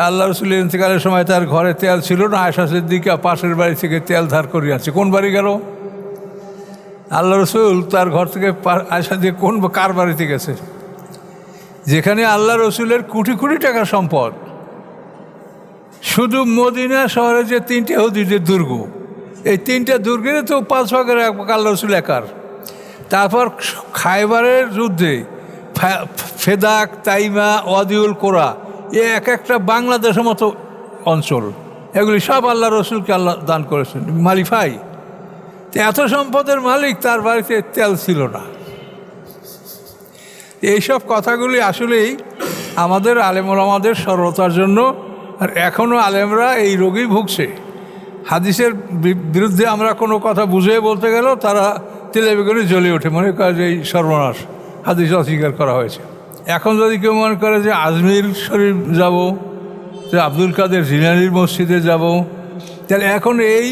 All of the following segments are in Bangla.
আল্লাহ রসুলের ইন্তেকালের সময় তার ঘরে তেল ছিল না, আয়েশা সিদ্দিকা পাশের বাড়ি থেকে তেল ধার করিয়ে আনছে। কোন বাড়ি গেল? আল্লাহ রসুল তার ঘর থেকে আয়েশা দিয়ে কার বাড়িতে গেছে? যেখানে আল্লাহ রসুলের কোটি কোটি টাকার সম্পদ। শুধু মদিনা শহরে যে 3টে ইহুদিদের দুর্গ, এই 3টে দুর্গের তো 5 ভাগের 1 ভাগ আল্লাহ রসুল একার। তারপর খায়বারের যুদ্ধে ফেদাক, তাইমা, ওয়াদিউল কোরা, এক একটা বাংলাদেশের মতো অঞ্চল, এগুলি সব আল্লাহ রসুলকে আল্লাহ দান করেছেন। মালিফাই এত সম্পদের মালিক, তার বাড়িতে তেল ছিল না। এইসব কথাগুলি আসলেই আমাদের আলেমুলামাদের সরলতার জন্য, আর এখনও আলেমরা এই রোগেই ভুগছে। হাদিসের বিরুদ্ধে আমরা কোনো কথা বুঝিয়ে বলতে গেলেও তারা তেলে বেগুনে জ্বলে ওঠে, মনে করে যে এই সর্বনাশ, হাদিস অস্বীকার করা হয়েছে। এখন যদি কেউ মনে করে যে আজমির শরীফ যাব, যে আব্দুল কাদের জিলানীর মসজিদে যাব, তাহলে এখন এই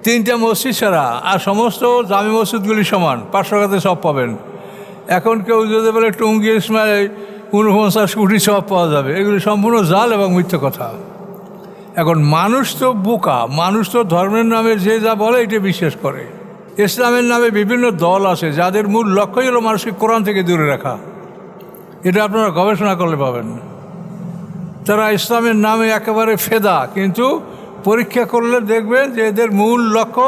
3টা মসজিদ ছাড়া আর সমস্ত জামি মসজিদগুলি সমান, 500 টাকাতে সব পাবেন। এখন কেউ যদি বলে টঙ্গী ইসমাইল 49 কোটি সব পাওয়া যাবে, এগুলি সম্পূর্ণ জাল এবং মিথ্যে কথা। এখন মানুষ তো বোকা, মানুষ তো ধর্মের নামে যে যা বলে এটা বিশ্বাস করে। ইসলামের নামে বিভিন্ন দল আছে যাদের মূল লক্ষ্যই হলো মানুষকে কোরআন থেকে দূরে রাখা। এটা আপনারা গবেষণা করলে পাবেন। তারা ইসলামের নামে একেবারে ফেদা, কিন্তু পরীক্ষা করলে দেখবেন যে এদের মূল লক্ষ্য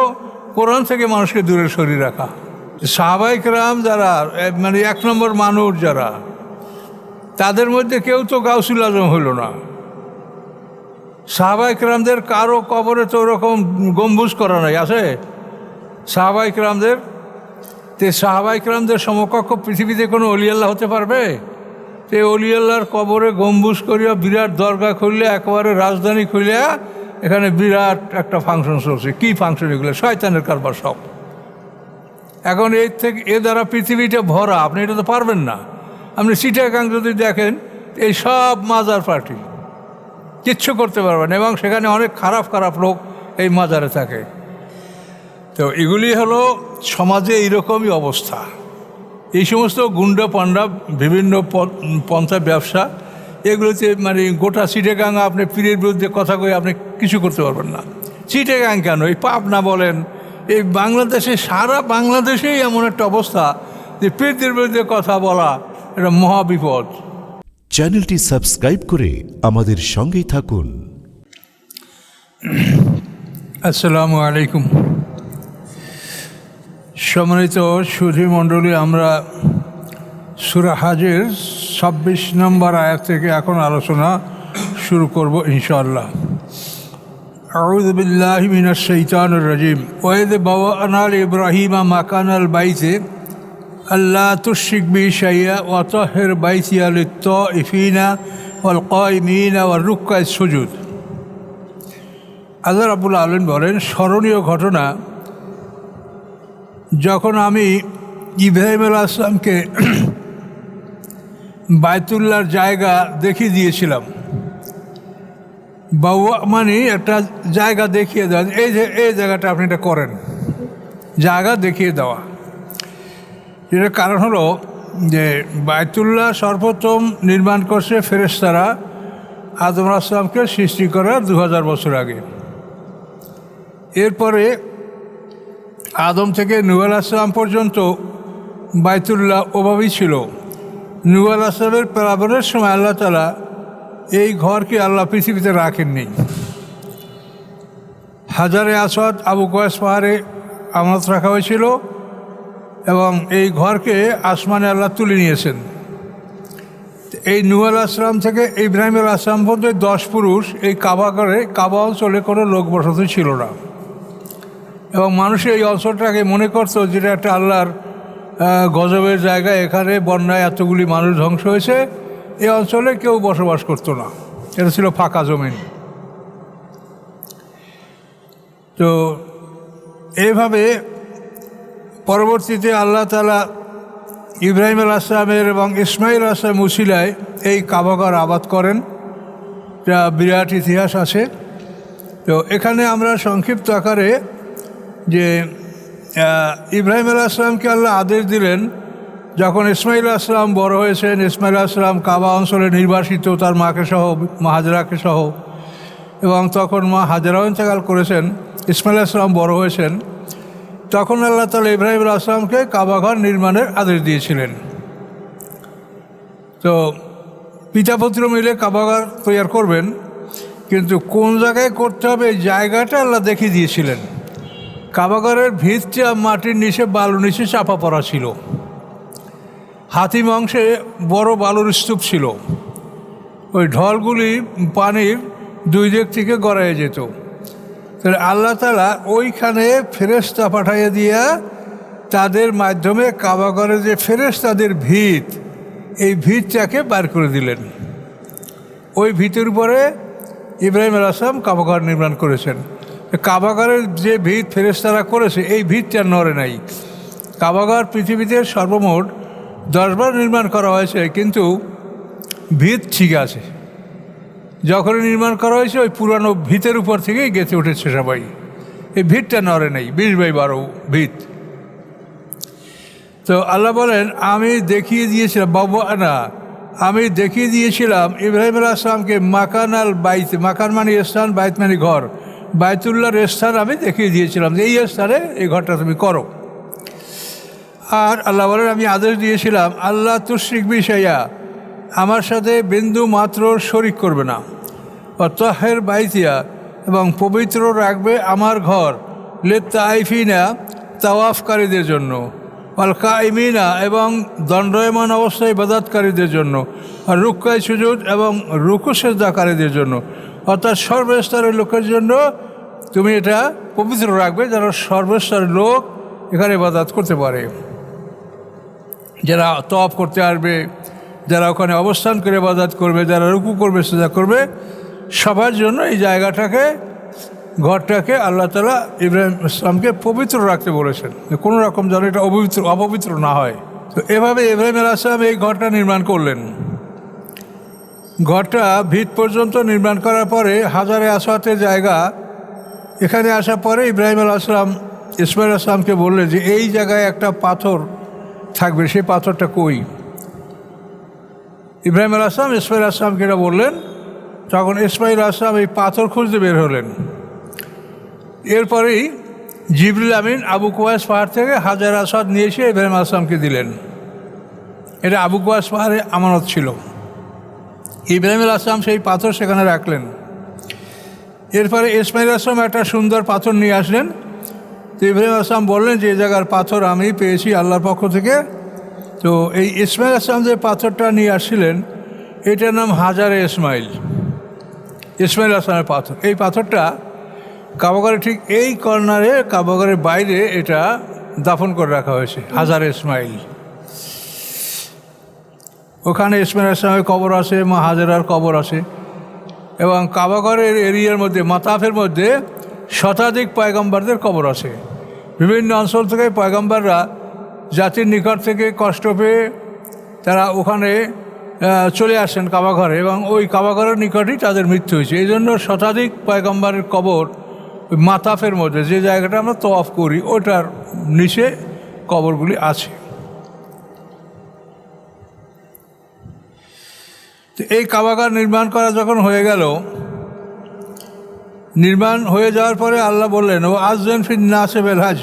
কোরআন থেকে মানুষকে দূরে সরিয়ে রাখা। সাহাবায়ে কেরাম যারা, মানে 1 নম্বর মানুষ যারা, তাদের মধ্যে কেউ তো গাউসুল আজম হইল না। সাহাবায়ে কেরামদের কারো কবরে তো ওরকম গম্বুজ করা নাই, আছে সাহাবায়ে কেরামদের? সাহাবায়ে কেরামদের সমকক্ষ পৃথিবীতে কোনো অলি আল্লাহ হতে পারবে? তো অলি আল্লাহর কবরে গম্বুজ করিয়া বিরাট দরগা খুললে, একেবারে রাজধানী খুলিয়া এখানে বিরাট একটা ফাংশন চলছে। কী ফাংশন এগুলো? শয়তানের কারবার সব। এখন এ দ্বারা পৃথিবীটা ভরা, আপনি এটা তো পারবেন না। আপনি চিটাগাং যদি দেখেন, এই সব মাজার পার্টি, কিচ্ছু করতে পারবেন, এবং সেখানে অনেক খারাপ খারাপ লোক এই মাজারে থাকে। তো এগুলি হলো সমাজে এইরকমই অবস্থা। এই সমস্ত গুন্ডা পান্ডা, বিভিন্ন পন্থা ব্যবসা, এগুলোতে মানে গোটা চিটাগাং আপনি পীরের বিরুদ্ধে কথা কয়ে আপনি কিছু করতে পারবেন না। চিটাগাং কেন, এই পাবনা বলেন, এই বাংলাদেশে, সারা বাংলাদেশেই এমন একটা অবস্থা যে পীরদের বিরুদ্ধে কথা বলা এটা মহাবিপদ। চ্যানেলটি সাবস্ক্রাইব করে আমাদের সঙ্গেই থাকুন। আসসালামু আলাইকুম। সম্মানিত সুধী মণ্ডলী, আমরা সূরা হাজের 26 নম্বর আয়াত থেকে এখন আলোচনা শুরু করব ইনশাআল্লাহ। আউযু বিল্লাহি মিনাশ শাইতানির রাজিম। ওয়া ইয বাওয়া'না লিইব্রাহিমা মাকানাল বাইতি আল্লা তুশরিক বি শাইআ ওয়া তাহহির বাইতিয়া লিত-তাইফিনা ওয়াল কায়িমিনা ওয়ার রুক্কাস সুজুদ। আল্লাহ রাব্বুল আলামিন বলেন, স্মরণীয় ঘটনা, যখন আমি ইব্রাহিম আলাইহিস সালামকে বাইতুল্লাহর জায়গা দেখিয়ে দিয়েছিলাম। বাওয়া মানে একটা জায়গা দেখিয়ে দেওয়া, এই জায়গাটা আপনি এটা করেন, জায়গা দেখিয়ে দেওয়া। এটার কারণ হলো যে বাইতুল্লাহ সর্বপ্রথম নির্মাণ করছে ফেরেশতারা আদম আলাইহিস সালামকে সৃষ্টি করার 2000 বছর আগে। এরপরে আদম থেকে নূহ আলাইহিস সালাম পর্যন্ত বাইতুল্লাহ ওভাবেই ছিল। নূহ আলাইহিস সালামের প্লাবনের সময় আল্লাহ তাআলা এই ঘরকে আল্লাহ পৃথিবীতে রাখেননি। হাজারে আসওয়াদ আবু কুবাইস পাহাড়ে আমানত রাখা হয়েছিল, এবং এই ঘরকে আসমানে আল্লাহ তুলে নিয়েছেন। এই নূহ আলাইহিস সালাম থেকে ইব্রাহিম আলাইহিস সালাম পর্যন্ত 10 পুরুষ এই কাবা অঞ্চলে কোনো লোক বসতি ছিল না, এবং মানুষ এই অঞ্চলটাকে মনে করতো যেটা একটা আল্লাহর গজবের জায়গা, এখানে বন্যায় এতগুলি মানুষ ধ্বংস হয়েছে, এই অঞ্চলে কেউ বসবাস করতো না, এটা ছিল ফাঁকা জমিন। তো এইভাবে পরবর্তীতে আল্লাহ তাআলা ইব্রাহিম আলাইহিস সালামের এবং ইসমাইল আলাইহিস সালামের উসিলায় এই কাবাঘর আবাদ করেন। এটা বিরাট ইতিহাস আছে। তো এখানে আমরা সংক্ষিপ্ত আকারে যে ইব্রাহিম আলাইহিস সালামকে আল্লাহ আদেশ দিলেন যখন ইসমাইল আসলাম বড় হয়েছেন, ইসমাইল আসলাম কাবা অঞ্চলে নির্বাসিত তার মাকে সহ, মা হাজরাকে সহ, এবং তখন মা হাজরাও ইন্তেকাল করেছেন, ইসমাইল আসলাম বড় হয়েছেন, তখন আল্লাহ তাআলা ইব্রাহিম আসলামকে কাবাঘর নির্মাণের আদেশ দিয়েছিলেন। তো পিতা পুত্র মিলে কাবাঘর তৈরি করবেন, কিন্তু কোন জায়গায় করতে হবে এই জায়গাটা আল্লাহ দেখিয়ে দিয়েছিলেন। কাবাঘরের ভিতটা মাটির নিচে, বালুর নিচে চাপা পড়া ছিল, হাতিম অংশে বড় বালুর স্তূপ ছিল, ওই ঢলগুলি পানির দুই দিক থেকে গড়াইয়ে যেত। তাহলে আল্লাহ তাআলা ওইখানে ফেরেশতা পাঠাইয়া দিয়া তাদের মাধ্যমে কাবাঘরের যে ফেরেশতাদের ভিত, এই ভিতটাকে বার করে দিলেন। ওই ভিতের উপরে ইব্রাহিম আলাইহিস সালাম কাবাঘর নির্মাণ করেছেন। কাবাঘরের যে ভিত ফেরেশতারা করেছে, এই ভিতটা নড়ে নাই। কাবাঘর পৃথিবীতে সর্বমোট 10 বার নির্মাণ করা হয়েছে, কিন্তু ভিত ঠিক আছে। যখন নির্মাণ করা হয়েছে ওই পুরানো ভিতের উপর থেকেই গেঁথে উঠেছে সবাই, এই ভিতটা নড়ে নেই, 20x12 ভিত। তো আল্লাহ বলেন, আমি দেখিয়ে দিয়েছিলাম আমি দেখিয়ে দিয়েছিলাম ইব্রাহিম আলাইহিস সালামকে মাকান আল বাইত, মাকান মানে স্থান, বাইত মানে ঘর, বাইতুল্লাহর স্থান আমি দেখিয়ে দিয়েছিলাম যে এই স্থানে এই ঘরটা তুমি করো। আর আল্লাহ বলেন, আমি আদেশ দিয়েছিলাম আল্লাহ তুশরিক বি শাইআ, আমার সাথে বিন্দু মাত্র শরিক করবে না। তাহের বাইতিয়া, এবং পবিত্র রাখবে আমার ঘর, লিত্তাইফিনা, তাওয়াফকারীদের জন্য, আল কাইমিনা, এবং দণ্ডায়মান অবস্থায় ইবাদতকারীদের জন্য, আর রুক্কাই সুজুদ, এবং রুকু সেজদাকারীদের জন্য, অর্থাৎ সর্বস্তরের লোকের জন্য তুমি এটা পবিত্র রাখবে, যারা সর্বস্তরের লোক এখানে ইবাদত করতে পারে, যারা তওয়াফ করতে আসবে, যারা ওখানে অবস্থান করে ইবাদত করবে, যারা রুকু করবে, সেজদা করবে, সবার জন্য এই জায়গাটাকে, ঘরটাকে আল্লাহ তাআলা ইব্রাহিম ইসলামকে পবিত্র রাখতে বলেছেন, কোনো রকম যেন এটা অপবিত্র না হয়। তো এভাবে ইব্রাহিম আলাইহিস সালাম এই ঘরটা নির্মাণ করলেন। ঘরটা ভিত পর্যন্ত নির্মাণ করার পরে হাজারে আসওয়াতের জায়গা, এখানে আসার পরে ইব্রাহিম আলাইহিস সালাম ইসমাইল আসলামকে বললেন যে এই জায়গায় একটা পাথর থাকবে, সেই পাথরটা কই? ইব্রাহিম আলাইহিস সালাম ইসমাইল আসলামকে এটা বললেন। তখন ইসমাইল আসলাম এই পাথর খুঁজতে বের হলেন। এরপরেই জিবরিল আমিন আবু কুবাইস পাহাড় থেকে হাজার আসওয়াদ নিয়ে এসে ইব্রাহিম আসলামকে দিলেন। এটা আবু কুবাইস পাহাড়ে আমানত ছিল। ইব্রাহিম আসলাম সেই পাথর সেখানে রাখলেন। এরপরে ইসমাইল আসলাম একটা সুন্দর পাথর নিয়ে আসলেন। তো ইব্রাহিম আসলাম বললেন যে এই জায়গার পাথর আমি পেয়েছি আল্লাহর পক্ষ থেকে। তো এই ইসমাইল আসলাম যে পাথরটা নিয়ে আসছিলেন, এটার নাম হাজারে ইসমাইল, ইসমাইল আসলামের পাথর। এই পাথরটা কাবাঘরের ঠিক এই কর্নারে, কাবাঘরের বাইরে এটা দাফন করে রাখা হয়েছে, হাজারে ইসমাইল। ওখানে ইসমাইল আসলামের কবর আছে, মা হাজারার কবর আছে, এবং কাবাঘরের এরিয়ার মধ্যে, মাতাফের মধ্যে শতাধিক পয়গম্বরদের কবর আছে। বিভিন্ন অঞ্চল থেকে পয়গম্বররা জাতির নিকট থেকে কষ্ট পেয়ে তারা ওখানে চলে আসেন কাবাঘরে, এবং ওই কাবাঘরের নিকটই তাদের মৃত্যু হয়েছে। এই জন্য শতাধিক পয়গম্বরের কবর ওই মাতাফের মধ্যে, যে জায়গাটা আমরা তওয়াফ করি, ওটার নিচে কবরগুলি আছে। তো এই কাবাঘর নির্মাণ করা যখন হয়ে গেল, নির্মাণ হয়ে যাওয়ার পরে আল্লাহ বললেন, ও আযযান ফিন নাসি বিল হজ,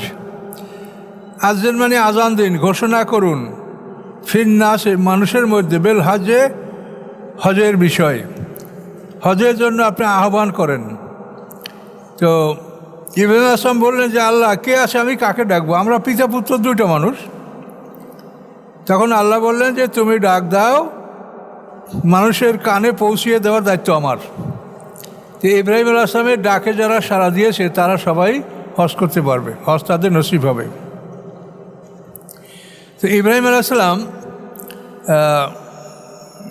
আযযান মানে আজান দিন, ঘোষণা করুন, ফিন নাসি মানুষের মধ্যে, বিল হজে হজের বিষয়, হজের জন্য আপনি আহ্বান করেন। তো ইব্রাহিম আসলাম বললেন যে আল্লাহ কে আছে, আমি কাকে ডাকবো? আমরা পিতা পুত্র দুইটা মানুষ। তখন আল্লাহ বললেন যে তুমি ডাক দাও, মানুষের কানে পৌঁছিয়ে দেওয়ার দায়িত্ব আমার। তো ইব্রাহিম আসলামের ডাকে যারা সাড়া দিয়েছে তারা সবাই হজ করতে পারবে, হজ তাদের নসিব হবে। তো ইব্রাহিম আসলাম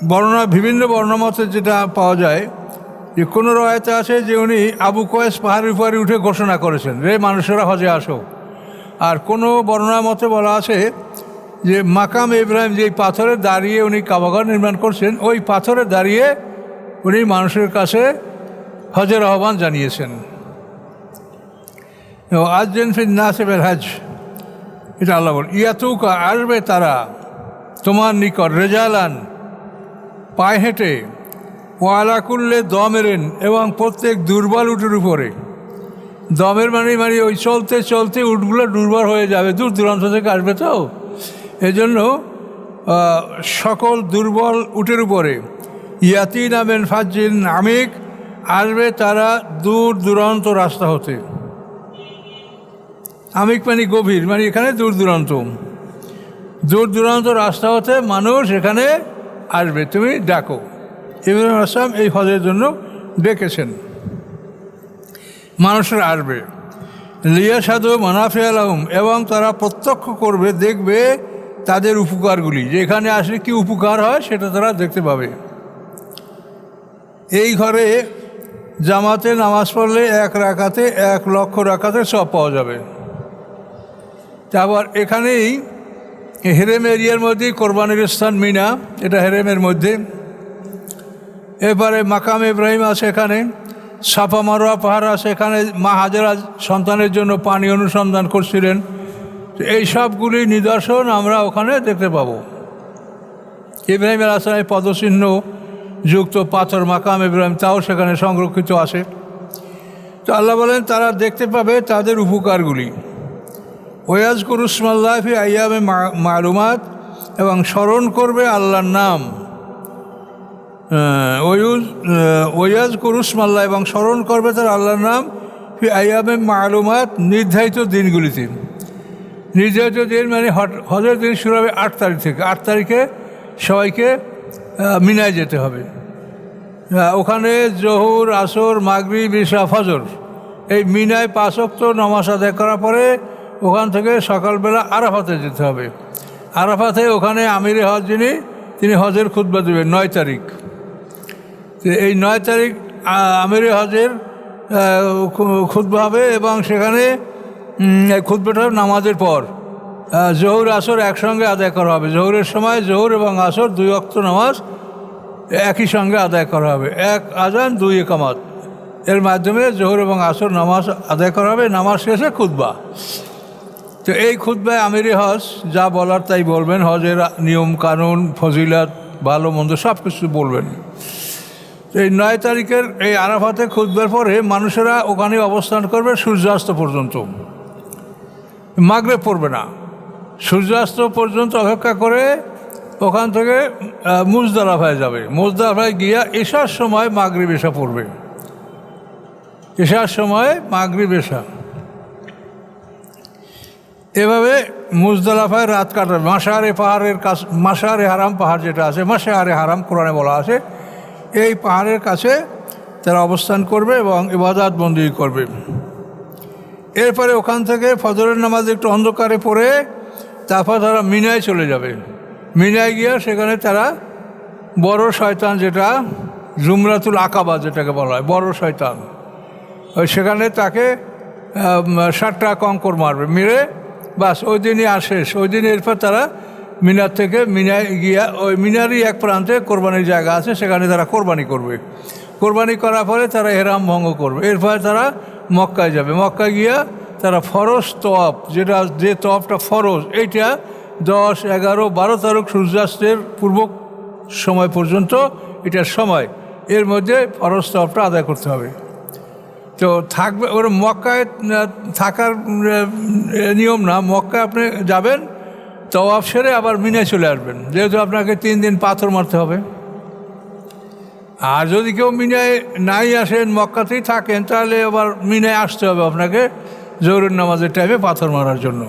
বর্ণনা, বিভিন্ন বর্ণমতে যেটা পাওয়া যায়, যে কোনো রয়েতে আছে যে উনি আবু কুবাইস পাহাড়ের উপরে উঠে ঘোষণা করেছেন, রে মানুষেরা হজে আসো। আর কোনো বর্ণনা মতে বলা আছে যে মাকাম ইব্রাহিম, যে পাথরে দাঁড়িয়ে উনি কাবাঘর নির্মাণ করছেন, ওই পাথরে দাঁড়িয়ে উনি মানুষের কাছে হজের আহ্বান জানিয়েছেন। আযযান ফিন নাসি বিল হজ, এটা আল্লাহ বল। ইয়াতুকা, আসবে তারা, তোমার নিকট রেজালান পায়ে হেঁটে, ওয়ালা কুল্লে দমেরেন এবং প্রত্যেক দুর্বল উটের উপরে। দমের মানে ওই চলতে চলতে উটগুলো দুর্বল হয়ে যাবে, দূর দূরান্ত থেকে আসবে, তো এজন্য সকল দুর্বল উটের উপরে ইয়াতি নামেন ফাজিল আমিক, আসবে তারা দূর দূরান্ত রাস্তা হতে। আমিক মানে গভীর, মানে এখানে দূর দূরান্ত রাস্তা হতে মানুষ এখানে আসবে, তুমি ডাকো। ইব্রাহিম আসলাম এই হজের জন্য ডেকেছেন, মানুষের আসবে। লিয়া সাধু মানাফে আলহম, এবং তারা প্রত্যক্ষ করবে, দেখবে তাদের উপকারগুলি, যে এখানে আসলে কি উপকার হয় সেটা তারা দেখতে পাবে। এই ঘরে জামাতে নামাজ পড়লে 1 রাকাতে 1 লক্ষ রাকাতে সব পাওয়া যাবে। তারপর এখানেই হেরেম এরিয়ার মধ্যেই কোরবানির স্থান মিনা, এটা হেরেমের মধ্যে। এবারে মাকাম ইব্রাহিম আছে, এখানে সাফা মারোয়া পাহাড় আছে, এখানে মা হাজেরা সন্তানের জন্য পানি অনুসন্ধান করছিলেন। এই সবগুলি নিদর্শন আমরা ওখানে দেখতে পাবো। ইব্রাহিম আলাইহিস সালামের পদচিহ্ন যুক্ত পাথর মাকাম ইব্রাহিম, তাও সেখানে সংরক্ষিত আছে। তো আল্লাহ বলেন তারা দেখতে পাবে তাদের উপকারগুলি। ওয়াজকুরু ইসমাল্লাহি ফি আইয়ামে মালুমাত, এবং স্মরণ করবে আল্লাহর নাম। ওয়াজকুরু ইসমাল্লাহ, এবং স্মরণ করবে তার আল্লাহর নাম ফি আইয়ামে মালুমাত, নির্ধারিত দিনগুলিতে। নির্ধারিত দিন মানে হজের দিন শুরু হবে 8 তারিখ থেকে। 8 তারিখে সবাইকে মিনায় যেতে হবে। ওখানে জোহর, আসর, মাগরিব, ইশা, ফজর, এই মিনায় 5 ওয়াক্ত নামাজ আদায় করার পরে ওখান থেকে সকালবেলা আরাফাতে যেতে হবে। আরাফাতে ওখানে আমিরে হজ তিনি হজের খুতবা দেবেন 9 তারিখ। এই 9 তারিখ আমিরে হজের খুতবা হবে, এবং সেখানে খুতবাটা নামাজের পর জোহর আসর একসঙ্গে আদায় করা হবে। জোহরের সময় জোহর এবং আসর 2 ওয়াক্ত নামাজ একই সঙ্গে আদায় করা হবে। 1 আজান 2 ইকামত, এর মাধ্যমে জোহর এবং আসর নামাজ আদায় করা হবে। নামাজ শেষে খুতবা। তো এই খুতবায় আমিরে হজ যা বলার তাই বলবেন, হজের নিয়ম কানুন, ফজিলত, ভালো মন্দ সব কিছু বলবেন। এই 9 তারিখের এই আরাফাতে খুতবার পরে মানুষেরা ওখানে অবস্থান করবে সূর্যাস্ত পর্যন্ত। মাগরিব পড়বে না, সূর্যাস্ত পর্যন্ত অপেক্ষা করে ওখান থেকে মুজদালিফায় যাবে। মুজদালিফায় গিয়া এশার সময় মাগরিব এশা পড়বে। এশার সময় মাগরিব এশা, এভাবে মুজদালিফায় রাত কাটাবে। মাশারে পাহাড়ের কাছে, মাশারে হারাম পাহাড় যেটা আছে, মাশারে হারাম কোরআনে বলা আছে, এই পাহাড়ের কাছে তারা অবস্থান করবে এবং ইবাদত বন্দি করবে। এরপরে ওখান থেকে ফজরের নামাজ একটু অন্ধকারে পড়ে তারপর তারা মিনায় চলে যাবে। মিনায় গিয়ে সেখানে তারা বড় শয়তান, যেটা জুমরাতুল আকাবা যেটাকে বলা হয়, বড় শয়তান, ওই সেখানে তাকে 7টা কঙ্কর মারবে, মেরে বাস ওই দিনই শেষ। ওই দিন এরপর তারা মিনার থেকে মিনায় গিয়া ওই মিনারই এক প্রান্তে কোরবানির জায়গা আছে, সেখানে তারা কোরবানি করবে। কোরবানি করার পরে তারা এহরাম ভঙ্গ করবে। এরপরে তারা মক্কায় যাবে। মক্কায় গিয়া তারা ফরজ তওয়াফ, যে তওয়াফটা ফরজ, এইটা 10, 11, 12 তারিখ সূর্যাস্তের পূর্ব সময় পর্যন্ত এটার সময়, এর মধ্যে ফরজ তওয়াফটা আদায় করতে হবে। তো থাকবে ওর মক্কায় থাকার নিয়ম না। মক্কায় আপনি যাবেন, তওয়াফ সেরে আবার মিনায় চলে আসবেন, যেহেতু আপনাকে 3 দিন পাথর মারতে হবে। আর যদি কেউ মিনায় নাই আসেন, মক্কাতেই থাকেন, তাহলে আবার মিনায় আসতে হবে আপনাকে জোহরের নামাজের টাইমে পাথর মারার জন্য।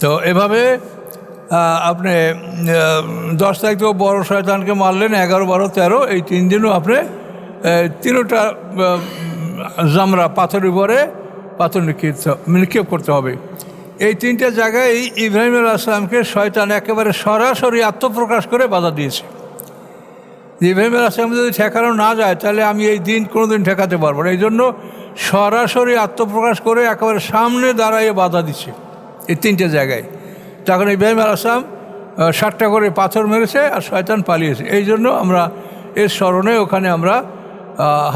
তো এভাবে আপনি 10 তারিখ তো বড় শয়তানকে মারলেন, 11, 12, 13, এই 3 দিনও আপনি 3টা জামরা পাথরের উপরে পাথর নিক্ষেপ করতে হবে। এই 3টে জায়গায় ইব্রাহিম আলাইহিস সালামকে শয়তান একেবারে সরাসরি আত্মপ্রকাশ করে বাধা দিয়েছে। ইব্রাহিম আলাইহিস সালাম যদি ঠেকানো না যায়, তাহলে আমি এই দিন কোনোদিন ঠেকাতে পারবো না। এই জন্য সরাসরি আত্মপ্রকাশ করে একেবারে সামনে দাঁড়াইয়ে বাধা দিচ্ছে এই 3টে জায়গায়। তখন ইব্রাহিম আলাইহিস সালাম 7টা করে পাথর মেরেছে আর শয়তান পালিয়েছে। এই জন্য আমরা এর স্মরণে ওখানে আমরা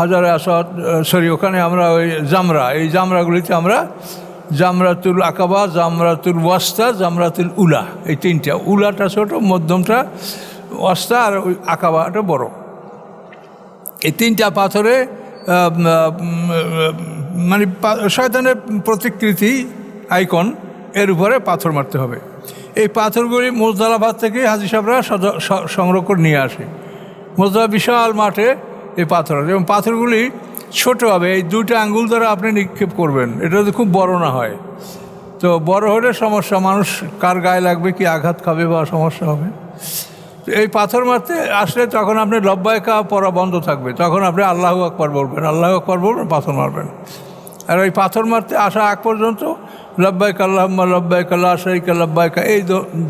হাজারে আসাদ ওখানে আমরা ওই জামরা, এই জামরাগুলিতে আমরা জামরাতুল আকাবা, জামরাতুল ওয়াস্তা, জামরাতুল উলা, এই তিনটা। উলাটা ছোট, মধ্যমটা ওয়াস্তা, আর ওই আকাবাটা বড়। এই তিনটা পাথরে মানে শয়তানের প্রতিকৃতি, আইকন, এর উপরে পাথর মারতে হবে। এই পাথরগুলি মুজদালিফা থেকে হাজী সাহেবরা সংগ্রহ করে নিয়ে আসে। মুজদালিফা বিশাল মাঠে এই পাথর আছে, এবং পাথরগুলি ছোট হবে, এই 2টা আঙ্গুল দ্বারা আপনি নিক্ষেপ করবেন, এটা যদি খুব বড় না হয়। তো বড় হলে সমস্যা, মানুষ কার গায়ে লাগবে, কি আঘাত খাবে বা সমস্যা হবে। এই পাথর মারতে আসলে তখন আপনি লব্বাইকা পড়া বন্ধ থাকবে, তখন আপনি আল্লাহু আকবার বলবেন, আল্লাহু আকবার বলবেন, পাথর মারবেন। আর ওই পাথর মারতে আসা আগ পর্যন্ত লব্বাইক আল্লাহুম্মা লব্বাইক লা শারীকা লব্বাইকা, এই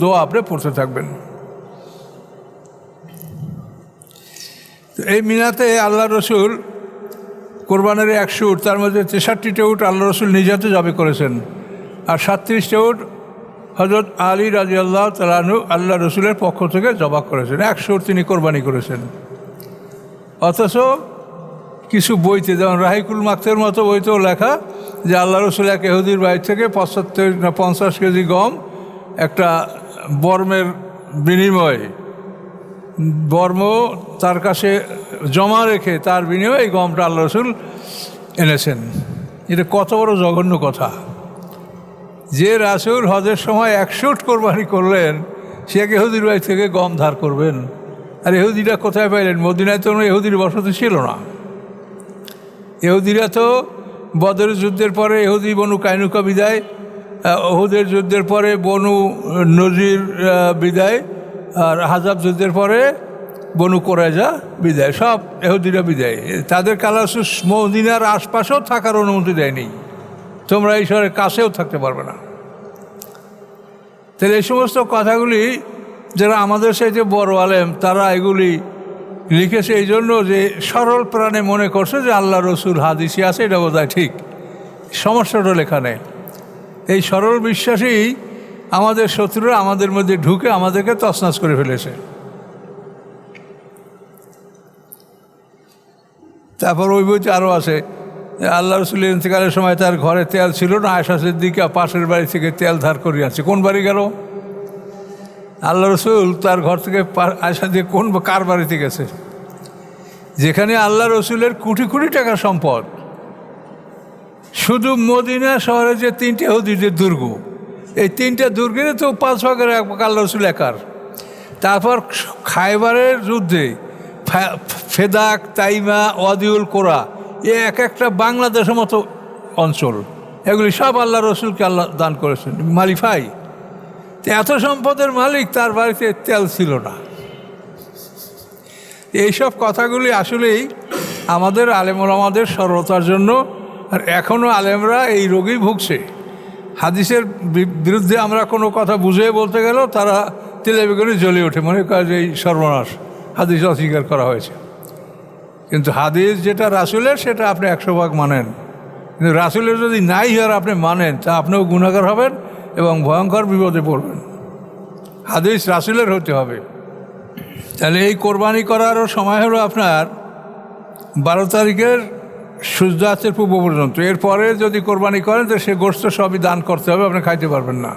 দোয়া আপনি পড়তে থাকবেন। এই মিনাতে আল্লাহ রসুল কোরবানের 100 উট, তার মধ্যে 63টা উট আল্লাহ রসুল নিজাতে জবে করেছেন, আর 37টা উট হযরত আলী রাদিয়াল্লাহু তাআলা আনহু আল্লাহ রসুলের পক্ষ থেকে জবা করেছেন। 100 উট তিনি কোরবানি করেছেন। অথচ কিছু বইতে, যেমন রাহিকুল মাকতের মতো বইতেও লেখা যে আল্লাহ রসুল এক ইহুদির বাড়ি থেকে 50 কেজি গম একটা বর্মের বিনিময়ে, বর্ম তার কাছে জমা রেখে তার বিনিময়ে এই গমটা আল্লাহ রসুল এনেছেন। এটা কত বড় জঘন্য কথা! যে রাসূল হজের সময় 100 উট কোরবানি করলেন, সে এক ইহুদির বাড়ি থেকে গম ধার করবেন। আর ইহুদিরা কোথায় পাইলেন? মদিনায় তো ইহুদির বসতি ছিল না। ইহুদিরা তো বদরের যুদ্ধের পরে ইহুদি বনু কাইনুকা বিদায়, উহুদের যুদ্ধের পরে বনু নজির বিদায়, আর আহজাব যুদ্ধের পরে বনু কোরাইজা বিদায়, সব ইহুদিরা বিদায়। তাদের কালা মদিনার আশপাশেও থাকার অনুমতি দেয়নি, তোমরা এই শহরের কাছেও থাকতে পারবে না। তাহলে এই সমস্ত কথাগুলি যারা আমাদের সাথে বড় আলেম, তারা এগুলি লিখেছে এই জন্য যে সরল প্রাণে মনে করছে যে আল্লাহ রসুল হাদিসে আছে, এটা বোধহয় ঠিক। সমস্যাটা লেখা নেই। এই সরল বিশ্বাসই আমাদের শত্রুরা আমাদের মধ্যে ঢুকে আমাদেরকে তছনছ করে ফেলেছে। তারপর ওই বইতে আরও আছে, আল্লাহ রসুলের ইন্তেকালের সময় তার ঘরে তেল ছিল না, আয়েশা সিদ্দিকা পাশের বাড়ি থেকে তেল ধার করিয়ে আনছে। কোন বাড়ি গেল? আল্লাহ রসুল তার ঘর থেকে আয়েশা দিয়ে কার বাড়িতে গেছে? যেখানে আল্লাহ রসুলের কোটি কোটি টাকার সম্পদ। শুধু মদিনা শহরে যে 3টে ইহুদিদের দুর্গ, এই 3টে দুর্গের তো 5 ভাগের 1 ভাগ আল্লাহ রসুল একার। তারপর খায়বারের যুদ্ধে ফেদাক, তাইমা, ওয়াদিউল কোরা, এক একটা বাংলাদেশের মতো অঞ্চল, এগুলি সব আল্লাহ রসুলকে আল্লাহ দান করেছেন। মালিফাই এত সম্পদের মালিক, তার বাড়িতে তেল ছিল না। এইসব কথাগুলি আসলেই আমাদের আলেমুলামাদের সরলতার জন্য, আর এখনও আলেমরা এই রোগেই ভুগছে। হাদিসের বিরুদ্ধে আমরা কোনো কথা বুঝিয়ে বলতে গেলেও তারা তেলে বেগুনে জ্বলে ওঠে, মনে করে যে এই সর্বনাশ, হাদিস অস্বীকার করা হয়েছে। কিন্তু হাদিস যেটা রাসূলের, সেটা আপনি 100 ভাগ মানেন। কিন্তু রাসূলের যদি নাই আর আপনি মানেন, তা আপনিও গুনাহগার হবেন এবং ভয়ঙ্কর বিপদে পড়বেন। হাদিস রাসূলের হতে হবে। তাহলে এই কোরবানি করারও সময় হলো আপনার 12 তারিখের সূর্যাস্তের পূর্ব পর্যন্ত। এরপরে যদি কোরবানি করেন তো সে গোশত সবই দান করতে হবে, আপনি খাইতে পারবেন না।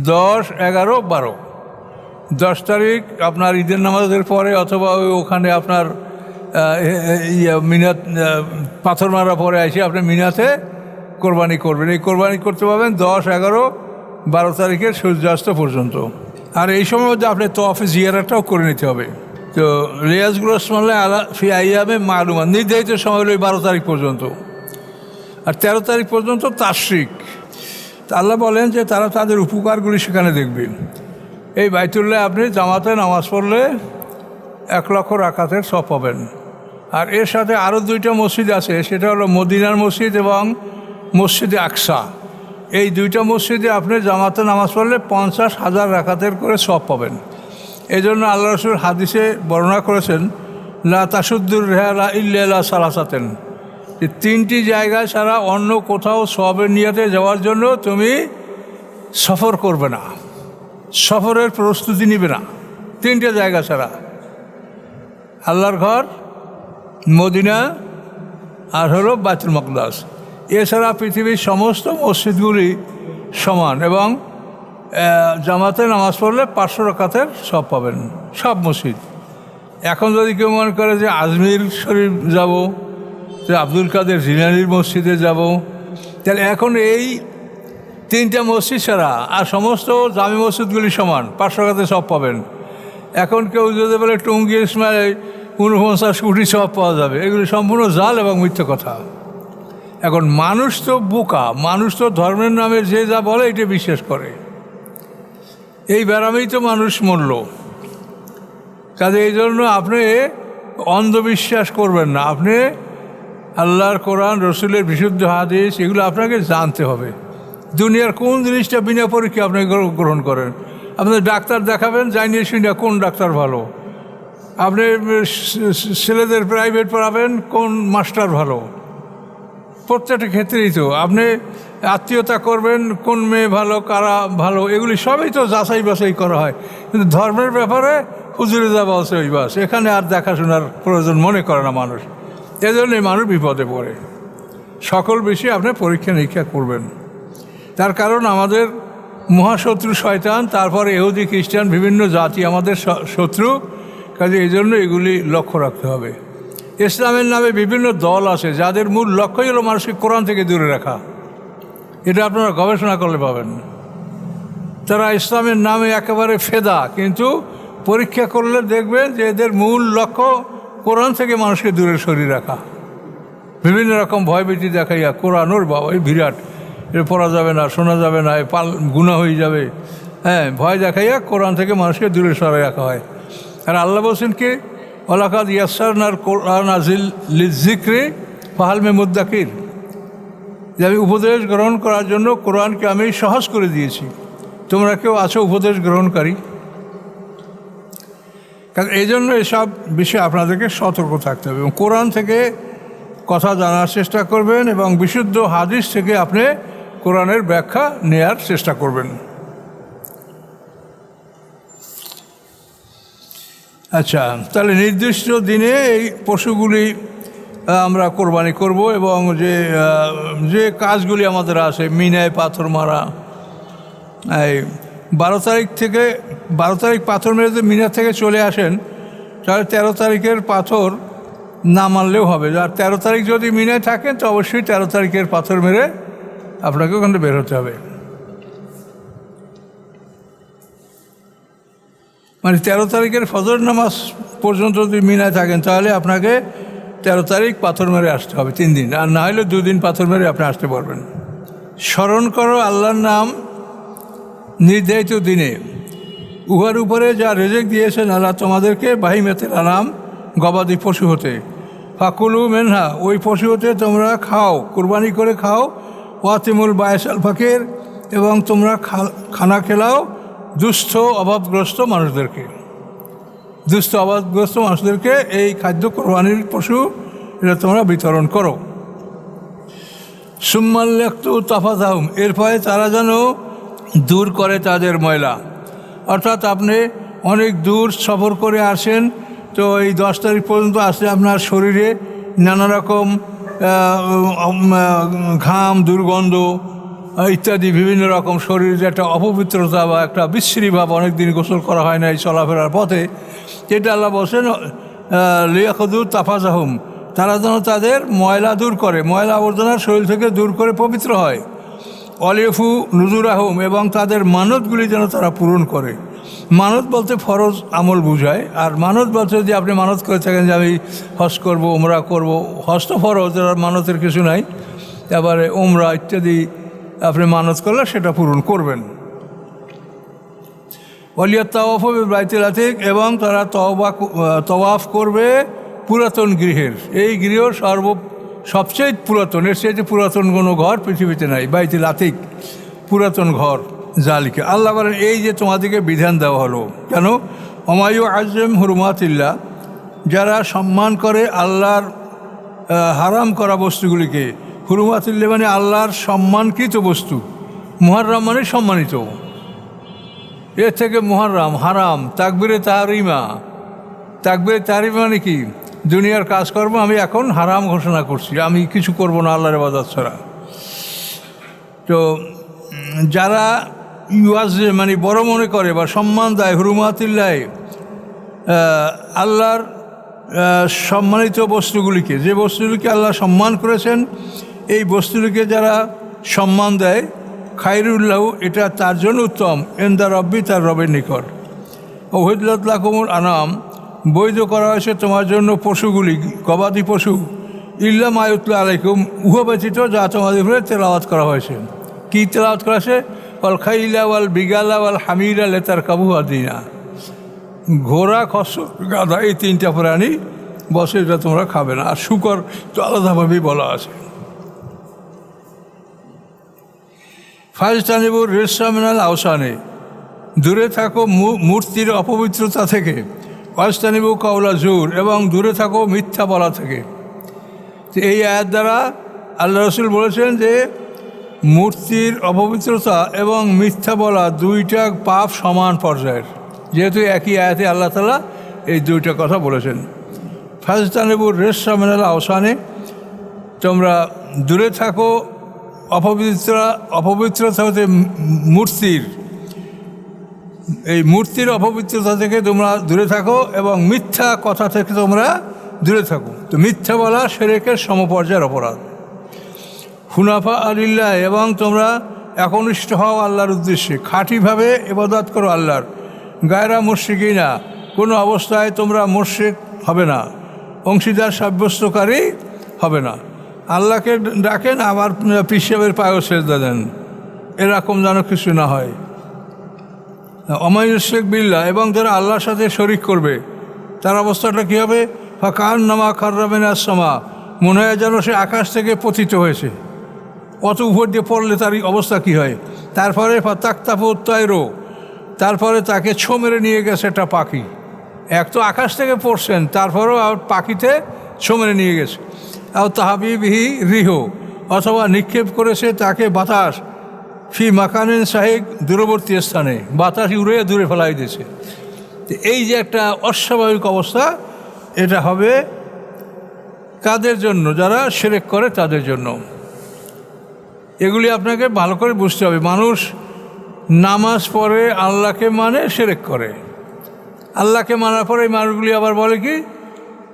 10, 11, 12, 10 তারিখ আপনার ঈদের নামাজের পরে, অথবা ওখানে আপনার মিনাত পাথর মারা পরে এসে আপনি মিনাতে কোরবানি করবেন। এই কোরবানি করতে পারবেন 10, 11, 12 তারিখের সূর্যাস্ত পর্যন্ত। আর এই সময় মধ্যে আপনি তওয়াফে জিয়ারাটাও করে নিতে হবে। তো রিয়াজগুলো শুনলে ফি আইয়ামে মালুমা, নির্ধারিত সময় হলো 12 তারিখ পর্যন্ত। আর 13 তারিখ পর্যন্ত তাশরিক। তা আল্লাহ বলেন যে তারা তাদের উপকারগুলি সেখানে দেখবেন। এই বাইতুল্লাহ আপনি জামাতে নামাজ পড়লে 1 লক্ষ রাকাতের সওয়াব পাবেন। আর এর সাথে আরও 2টা মসজিদ আছে, সেটা হলো মদিনার মসজিদ এবং মসজিদে আকসা। এই 2টা মসজিদে আপনি জামাতে নামাজ পড়লে 50,000 রাকাতের করে সওয়াব পাবেন। এই জন্য আল্লাহ রসুল হাদিসে বর্ণনা করেছেন, লা তাসুদ্দুর রিহালা ইল্লা সালাসাতেন, যে 3টি জায়গায় ছাড়া অন্য কোথাও সওয়াবের নিয়তে যাওয়ার জন্য তুমি সফর করবে না, সফরের প্রস্তুতি নিবে না। 3টে জায়গা ছাড়া, আল্লাহর ঘর, মদিনা, আর হলো বাইতুল মাকদাস। এছাড়া পৃথিবীর সমস্ত মসজিদগুলি সমান এবং জামাতে নামাজ পড়লে 500 রাকাতের সব পাবেন, সব মসজিদ। এখন যদি কেউ মনে করে যে আজমির শরীফ যাব, যে আব্দুল কাদের জিলানীর মসজিদে যাব, তাহলে এখন এই 3টা মসজিদ ছাড়া আর সমস্ত জামি মসজিদগুলি সমান, 500 রাকাতে সব পাবেন। এখন কেউ যদি বলে টঙ্গী ইসমাইল 49 কোটি সব পাওয়া যাবে, এগুলি সম্পূর্ণ জাল এবং মিথ্যে কথা। এখন মানুষ তো বোকা, মানুষ তো ধর্মের নামে যে যা বলে এটা বিশ্বাস করে, এই ব্যারামেই তো মানুষ মরল। কাজে এই জন্য আপনি অন্ধবিশ্বাস করবেন না, আপনি আল্লাহর কোরআন, রসুলের বিশুদ্ধ হাদিস এগুলো আপনাকে জানতে হবে। দুনিয়ার কোন জিনিসটা বিনা পরীক্ষা আপনি গ্রহণ করেন? আপনি ডাক্তার দেখাবেন, জানিয়ে শুনে কোন ডাক্তার ভালো। আপনি ছেলেদের প্রাইভেট পড়াবেন, কোন মাস্টার ভালো। প্রত্যেকটা ক্ষেত্রেই তো আপনি আত্মীয়তা করবেন, কোন মেয়ে ভালো, কারা ভালো, এগুলি সবই তো যাচাই বাছাই করা হয়। কিন্তু ধর্মের ব্যাপারে হুজুরে যা বলছে ওই বাস, এখানে আর দেখাশোনার প্রয়োজন মনে করে না মানুষ। এজন্যই মানুষ বিপদে পড়ে। সকল বিষয়ে আপনি পরীক্ষা নিরীক্ষা করবেন। তার কারণ আমাদের মহাশত্রু শয়তান, তারপরে ইহুদি খ্রিস্টান বিভিন্ন জাতি আমাদের শত্রু। কাজে এই জন্য এগুলি লক্ষ্য রাখতে হবে। ইসলামের নামে বিভিন্ন দল আছে যাদের মূল লক্ষ্যই হলো মানুষকে কোরআন থেকে দূরে রাখা। এটা আপনারা গবেষণা করলে পাবেন। তারা ইসলামের নামে একেবারে ফেদা, কিন্তু পরীক্ষা করলে দেখবেন যে এদের মূল লক্ষ্য কোরআন থেকে মানুষকে দূরে সরিয়ে রাখা। বিভিন্ন রকম ভয়ভীতি দেখাইয়া কোরআন ওর বাবা এই বিরাট, এটা পড়া যাবে না, শোনা যাবে না, এ গুনাহ হয়ে যাবে, হ্যাঁ, ভয় দেখাইয়া কোরআন থেকে মানুষকে দূরে সরিয়ে রাখা হয়। আর আল্লাহ বলছেন কি, ওয়ালাকাদ ইয়াসসারনাল কোরআন আজিল লিযিকরি ফাহাল মিন মুদ্দাকির, যে আমি উপদেশ গ্রহণ করার জন্য কোরআনকে আমি সহজ করে দিয়েছি, তোমরা কেউ আছো উপদেশ গ্রহণকারী? কারণ এই জন্য এসব বিষয়ে আপনাদেরকে সতর্ক থাকতে হবে এবং কোরআন থেকে কথা জানার চেষ্টা করবেন এবং বিশুদ্ধ হাদিস থেকে আপনি কোরআনের ব্যাখ্যা নেয়ার চেষ্টা করবেন। আচ্ছা, তাহলে নির্দিষ্ট দিনে এই পশুগুলি আমরা কোরবানি করব এবং যে কাজগুলি আমাদের আছে, মিনায় পাথর মারা, এই 12 তারিখ পাথর মেরে যদি মিনা থেকে চলে আসেন, তাহলে 13 তারিখের পাথর না মারলেও হবে। আর 13 তারিখ যদি মিনায় থাকেন তো অবশ্যই 13 তারিখের পাথর মেরে আপনাকে ওখানে বের হতে হবে। মানে 13 তারিখের ফজর নামাজ পর্যন্ত যদি মিনায় থাকেন তাহলে আপনাকে 13 তারিখ পাথর মেরে আসতে হবে 3 দিন, আর না হলে 2 দিন পাথর মেরে আপনি আসতে পারবেন। স্মরণ করো আল্লাহর নাম নির্ধারিত দিনে, উহার উপরে যা রেজেক দিয়েছেন আল্লাহ তোমাদেরকে, বাহিমাতুল আনাম গবাদি পশু হতে, ফাকুলু মেনহা ওই পশু হতে তোমরা খাও, কুরবানি করে খাও, ওয়াতিমুল বায়সাল ফাকির এবং তোমরা খানা খেলাও দুস্থ অভাবগ্রস্ত মানুষদেরকে। দুস্থ অভাবগ্রস্ত মানুষদেরকে এই খাদ্য কোরবানির পশু এটা তোমরা বিতরণ করো। সুম্মাল্লাকতু তাফাতাহুম, এরপরে তারা যেন দূর করে তাদের ময়লা। অর্থাৎ আপনি অনেক দূর সফর করে আসেন, তো এই 10 তারিখ পর্যন্ত আসলে আপনার শরীরে নানা রকম ঘাম, দুর্গন্ধ ইত্যাদি বিভিন্ন রকম শরীরে যে একটা অপবিত্রতা বা একটা বিশ্রী ভাব, অনেক দিন গোসল করা হয় না এই চলাফেরার পথে, যেটা আল্লাহ বলছেন লিয়াখুযু তাফাতাহুম, তারা যেন তাদের ময়লা দূর করে, ময়লা আবর্জনা শরীর থেকে দূর করে পবিত্র হয়। ওয়ালিয়াফু নুজুরাহুম এবং তাদের মানতগুলি যেন তারা পূরণ করে। মানত বলতে ফরজ আমল বুঝায়, আর মানত বলতে যে আপনি মানত করে থাকেন যে আমি হজ করব, উমরা করব, হজ তো ফরজ, আর মানতের কিছু নাই, তারপরে উমরা ইত্যাদি আপনি মানত করলে সেটা পূরণ করবেন। ওয়ালিয়াত তাওয়াফু বিল বাইতুল আতিক এবং তারা তওয়াফ করবে পুরাতন গৃহের, এই গৃহ সবচেয়ে পুরাতন, এর চেয়ে পুরাতন কোনো ঘর পৃথিবীতে নাই। বাইতুল আতিক পুরাতন ঘর, জালিকা আল্লাহ বলেন এই যে তোমাদেরকে বিধান দেওয়া হলো কেন, ওমায়ু আজম হুরমাতিল্লাহ, যারা সম্মান করে আল্লাহর হারাম করা বস্তুগুলিকে, হুরমাতিল্লাহ মানে আল্লাহর সম্মানকৃত বস্তু, মুহাররাম মানে সম্মানিত, এর থেকে মুহাররাম হারাম, তাকবীরে তাহরিমা, তাকবীরে তাহরিমা মানে কি, দুনিয়ার কাজকর্ম আমি এখন হারাম ঘোষণা করছি, আমি কিছু করব না আল্লাহর ইবাদত ছাড়া। তো যারা মানে বড় মনে করে বা সম্মান দেয় হুরুমাতিল্লাহ, আল্লাহর সম্মানিত বস্তুগুলিকে, যে বস্তুগুলিকে আল্লাহ সম্মান করেছেন, এই বস্তুগুলিকে যারা সম্মান দেয়, খায়রুল্লাহ, এটা তার জন্য উত্তম, এন্দা রব্বি, তার রবের নিকট। ওহিদুল্লাহ লাকুমুল আনাম, বৈধ করা হয়েছে তোমার জন্য পশুগুলি, গবাদি পশু, ইল্লা মায়ুতলা আলাইকুম, উহা ব্যতীত যা তোমাদের উপরে তেলাওয়াত করা হয়েছে। কী তেলাওয়াত করা হয়েছে? ওয়াল খাইলা ওয়াল বিগালা ওয়াল হামিরা লেতার কাবু আদিনা, ঘোড়া, খচ্চর, গাধা, এই তিনটা প্রাণী বসে, এটা তোমরা খাবে না। আর শুকর তো আলাদাভাবেই বলা আছে। ফাজতানিবুর রেসামিনাল আওসানে, দূরে থাকো মূর্তির অপবিত্রতা থেকে। ফাজতানিবু কাউলা জুর, এবং দূরে থাকো মিথ্যা বলা থেকে। এই আয়াত দ্বারা আল্লাহ রসুল বলেছেন যে মূর্তির অপবিত্রতা এবং মিথ্যা বলা দুইটা পাপ সমান পর্যায়ের, যেহেতু একই আয়াতে আল্লাহ তাআলা এই দুইটা কথা বলেছেন। ফাজতানিবুর রেসামিনাল আওসানে, তোমরা দূরে থাকো অপবিত্রতা হতে, মূর্তির অপবিত্রতা থেকে তোমরা দূরে থাকো, এবং মিথ্যা কথা থেকে তোমরা দূরে থাকো। তো মিথ্যা বলা শিরকের সমপর্যায়ের অপরাধ। হুনাফা আলিল্লাহ, এবং তোমরা একনিষ্ঠ হও আল্লাহর উদ্দেশ্যে, খাঁটিভাবে ইবাদত করো আল্লাহর। গায়রা মুশরিকিনা, কোনো অবস্থায় তোমরা মুশরিক হবে না, অংশীদার সাব্যস্তকারী হবে না। আল্লাহকে ডাকেন, আবার পিসাবের পায়েও সেজদা দেন, এরকম যেন কিছু না হয়। অমায়ুশেক বিল্লাহ, এবং যারা আল্লাহর সাথে শরিক করবে, তার অবস্থাটা কী হবে? ফাকান নামা খাররাবেন আসমা, মনে হয় যেন সে আকাশ থেকে পতিত হয়েছে। অত উপর দিয়ে পড়লে তার অবস্থা কী হয়? তারপরে ফাতাক্তাফুত্তায়রো, তারপরে তাকে ছো মেরে নিয়ে গেছে একটা পাখি। এক তো আকাশ থেকে পড়ছেন, তারপরেও পাখিতে ছো মেরে নিয়ে গেছে। আর তাহাবিবিহি রিহ, অথবা নিক্ষেপ করেছে তাকে বাতাস, ফি মাকানিন সাহিক, দূরবর্তী স্থানে, বাতাস উড়ে দূরে ফেলাই দিয়েছে। এই যে একটা অস্বাভাবিক অবস্থা, এটা হবে কাদের জন্য? যারা শিরক করে তাদের জন্য। এগুলি আপনাকে ভালো করে বুঝতে হবে। মানুষ নামাজ পড়ে, আল্লাহকে মানে, শিরক করে। আল্লাহকে মানার পরে এই মানুষগুলি আবার বলে কি,